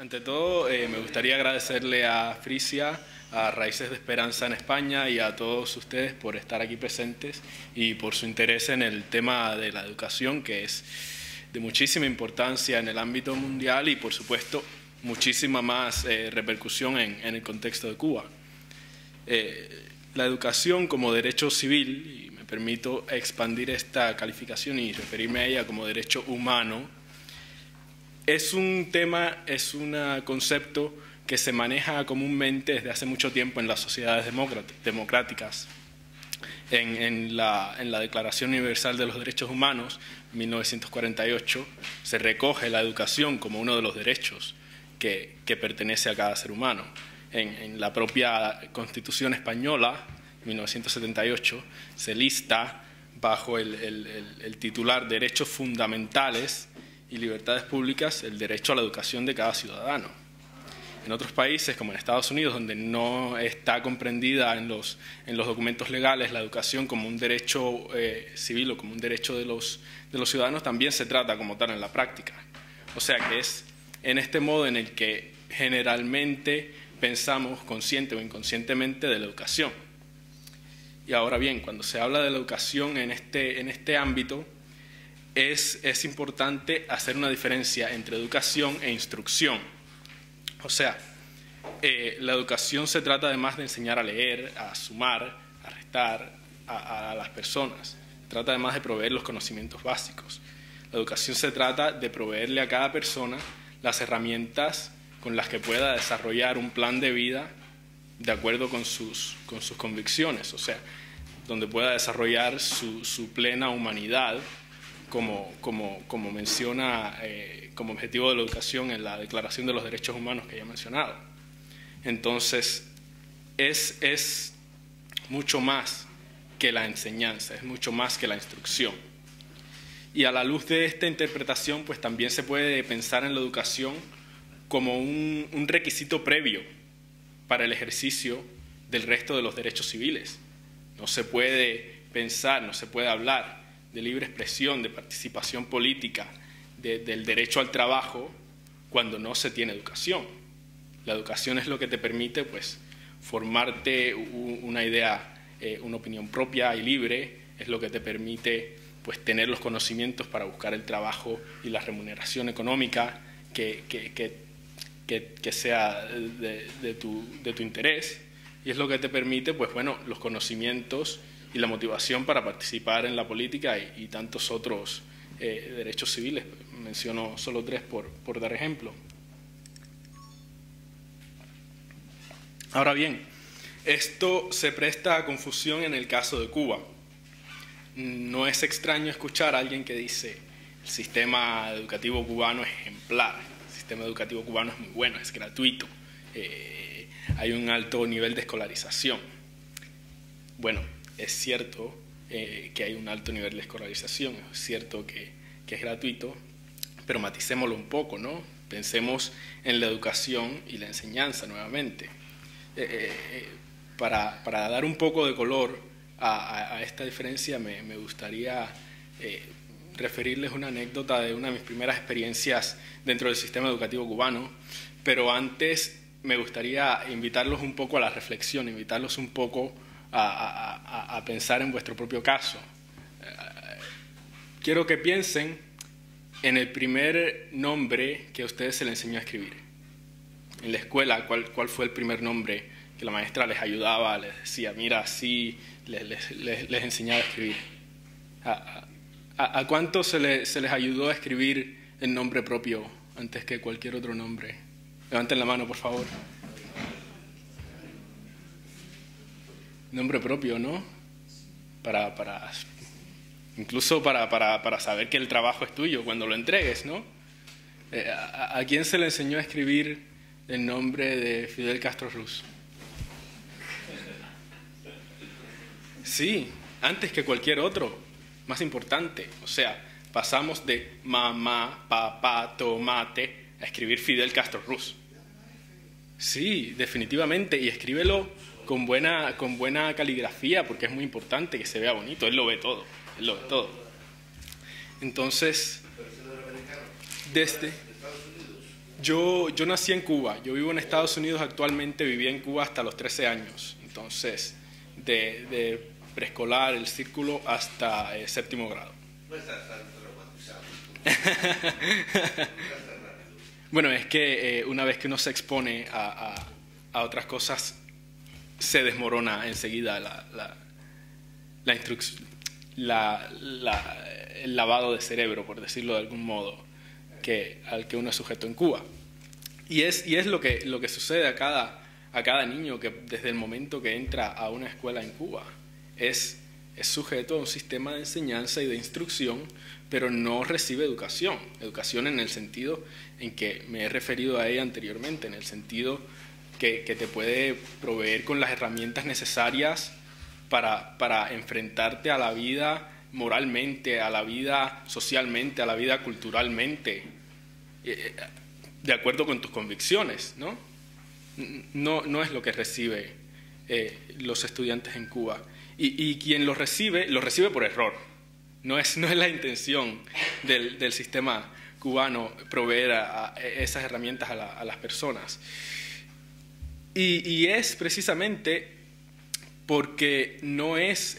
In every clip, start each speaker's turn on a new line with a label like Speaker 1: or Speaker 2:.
Speaker 1: Ante todo, me gustaría agradecerle a Frisia, a Raíces de Esperanza en España y a todos ustedes por estar aquí presentes y por su interés en el tema de la educación, que es de muchísima importancia en el ámbito mundial y, por supuesto, muchísima más repercusión en el contexto de Cuba. La educación como derecho civil, y me permito expandir esta calificación y referirme a ella como derecho humano, es un tema, es un concepto que se maneja comúnmente desde hace mucho tiempo en las sociedades democráticas. En la Declaración Universal de los Derechos Humanos, 1948, se recoge la educación como uno de los derechos que pertenece a cada ser humano. En la propia Constitución Española, 1978, se lista bajo el titular Derechos Fundamentales y Libertades Públicas el derecho a la educación de cada ciudadano. En otros países, como en Estados Unidos, donde no está comprendida en los documentos legales la educación como un derecho civil o como un derecho de los ciudadanos, también se trata como tal en la práctica. O sea que es en este modo en el que generalmente pensamos consciente o inconscientemente de la educación. Y ahora bien, cuando se habla de la educación en este ámbito, es importante hacer una diferencia entre educación e instrucción. O sea, la educación se trata además de enseñar a leer, a sumar, a restar a las personas. Se trata además de proveer los conocimientos básicos. La educación se trata de proveerle a cada persona las herramientas con las que pueda desarrollar un plan de vida de acuerdo con sus convicciones, o sea, donde pueda desarrollar su plena humanidad, como menciona como objetivo de la educación en la Declaración de los Derechos Humanos que ya he mencionado. Entonces, es mucho más que la enseñanza, es mucho más que la instrucción. Y a la luz de esta interpretación, pues también se puede pensar en la educación como un requisito previo para el ejercicio del resto de los derechos civiles. No se puede pensar, no se puede hablar de libre expresión, de participación política, del derecho al trabajo, cuando no se tiene educación. La educación es lo que te permite, pues, formarte una idea, una opinión propia y libre, es lo que te permite, pues, tener los conocimientos para buscar el trabajo y la remuneración económica que sea de tu interés, y es lo que te permite, pues, bueno, los conocimientos y la motivación para participar en la política y tantos otros derechos civiles. Menciono solo 3 por dar ejemplo. Ahora bien, esto se presta a confusión en el caso de Cuba. No es extraño escuchar a alguien que dice: el sistema educativo cubano es ejemplar, el sistema educativo cubano es muy bueno, es gratuito, hay un alto nivel de escolarización. Bueno, es cierto que hay un alto nivel de escolarización, es cierto que es gratuito, pero maticémoslo un poco, ¿no? Pensemos en la educación y la enseñanza nuevamente. Para dar un poco de color a esta diferencia, me gustaría referirles una anécdota de una de mis primeras experiencias dentro del sistema educativo cubano, pero antes me gustaría invitarlos un poco a la reflexión, invitarlos un poco a pensar en vuestro propio caso. Quiero que piensen en el primer nombre que a ustedes se les enseñó a escribir. En la escuela, ¿cuál fue el primer nombre que la maestra les ayudaba, les decía, mira, así, les enseñaba a escribir? ¿A cuántos se les ayudó a escribir el nombre propio antes que cualquier otro nombre? Levanten la mano, por favor. Nombre propio, ¿no? Incluso para saber que el trabajo es tuyo cuando lo entregues, ¿no? ¿A quién se le enseñó a escribir el nombre de Fidel Castro Ruz? Sí, antes que cualquier otro, más importante. O sea, pasamos de mamá, papá, tomate a escribir Fidel Castro Ruz. Sí, definitivamente, y escríbelo con buena caligrafía, porque es muy importante que se vea bonito. Él lo ve todo, él lo ve todo. Entonces, desde Yo nací en Cuba, yo vivo en Estados Unidos actualmente, viví en Cuba hasta los 13 años, entonces de preescolar, el círculo, hasta séptimo grado.
Speaker 2: No estás tan traumatizado.
Speaker 1: Bueno, es que una vez que uno se expone a otras cosas, se desmorona enseguida la instrucción, el lavado de cerebro, por decirlo de algún modo, al que uno es sujeto en Cuba. Y es lo que sucede a cada niño que desde el momento que entra a una escuela en Cuba es sujeto a un sistema de enseñanza y de instrucción, pero no recibe educación. Educación en el sentido en que me he referido a ella anteriormente, en el sentido que te puede proveer con las herramientas necesarias para enfrentarte a la vida moralmente, a la vida socialmente, a la vida culturalmente, de acuerdo con tus convicciones, ¿no? No es lo que recibe los estudiantes en Cuba. Y quien lo recibe por error. No es la intención del sistema cubano proveer a esas herramientas a las personas. Y es precisamente porque no es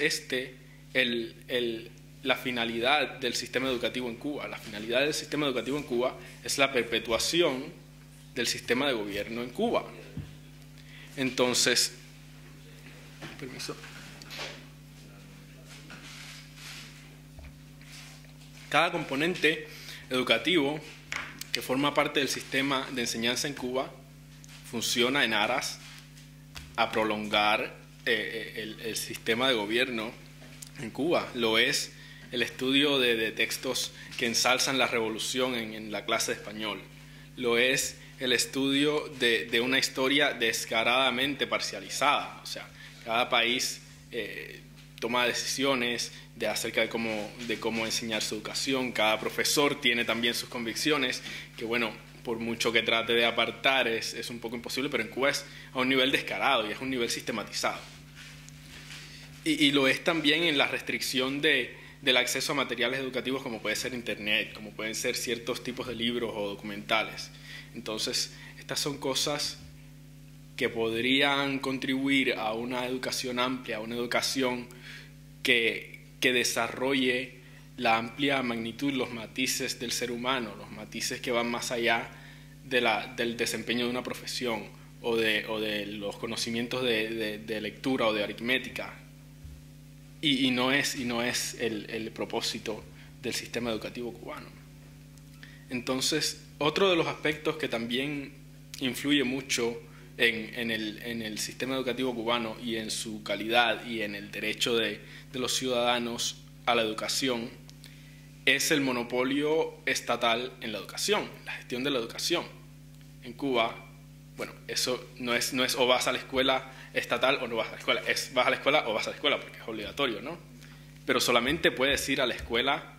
Speaker 1: la finalidad del sistema educativo en Cuba. La finalidad del sistema educativo en Cuba es la perpetuación del sistema de gobierno en Cuba. Entonces, permiso. Cada componente educativo que forma parte del sistema de enseñanza en Cuba funciona en aras a prolongar el sistema de gobierno en Cuba. Lo es el estudio de textos que ensalzan la revolución en la clase de español. Lo es el estudio de una historia descaradamente parcializada. O sea, cada país toma decisiones acerca de cómo enseñar su educación. Cada profesor tiene también sus convicciones, que bueno, por mucho que trate de apartar es un poco imposible, pero en Cuba es a un nivel descarado y es un nivel sistematizado. Y lo es también en la restricción del acceso a materiales educativos como puede ser Internet, como pueden ser ciertos tipos de libros o documentales. Entonces, estas son cosas que podrían contribuir a una educación amplia, a una educación que desarrolle la amplia magnitud, los matices del ser humano, los matices que van más allá del desempeño de una profesión o de los conocimientos de lectura o de aritmética. Y no es el propósito del sistema educativo cubano. Entonces, otro de los aspectos que también influye mucho en el sistema educativo cubano y en su calidad y en el derecho de los ciudadanos a la educación es el monopolio estatal en la educación, la gestión de la educación. En Cuba, bueno, eso no es o vas a la escuela estatal o no vas a la escuela, es vas a la escuela o vas a la escuela porque es obligatorio, ¿no? Pero solamente puedes ir a la escuela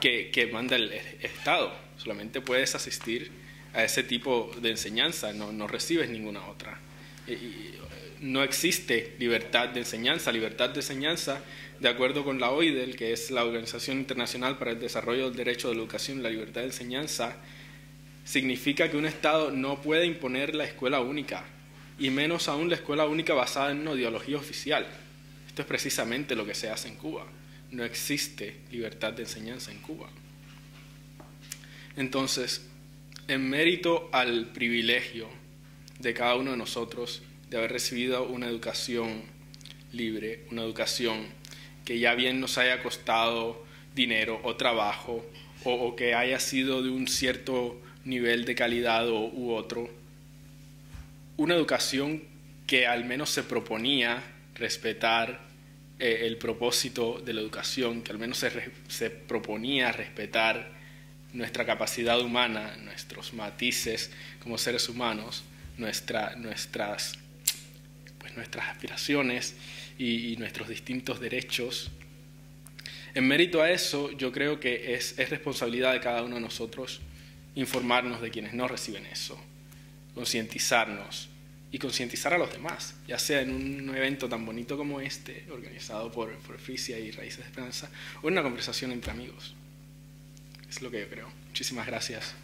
Speaker 1: que manda el Estado, solamente puedes asistir a ese tipo de enseñanza, no recibes ninguna otra. No existe libertad de enseñanza. Libertad de enseñanza, de acuerdo con la OIDEL, que es la Organización Internacional para el Desarrollo del Derecho de la Educación, la libertad de enseñanza significa que un Estado no puede imponer la escuela única, y menos aún la escuela única basada en una ideología oficial. Esto es precisamente lo que se hace en Cuba. No existe libertad de enseñanza en Cuba. Entonces, en mérito al privilegio de cada uno de nosotros de haber recibido una educación libre, una educación que ya bien nos haya costado dinero o trabajo, o que haya sido de un cierto nivel de calidad u otro, una educación que al menos se proponía respetar el propósito de la educación, que al menos se proponía respetar nuestra capacidad humana, nuestros matices como seres humanos, nuestras aspiraciones y nuestros distintos derechos. En mérito a eso, yo creo que es responsabilidad de cada uno de nosotros informarnos de quienes no reciben eso, concientizarnos y concientizar a los demás, ya sea en un evento tan bonito como este, organizado por Frisia y Raíces de Esperanza, o en una conversación entre amigos. Es lo que yo creo. Muchísimas gracias.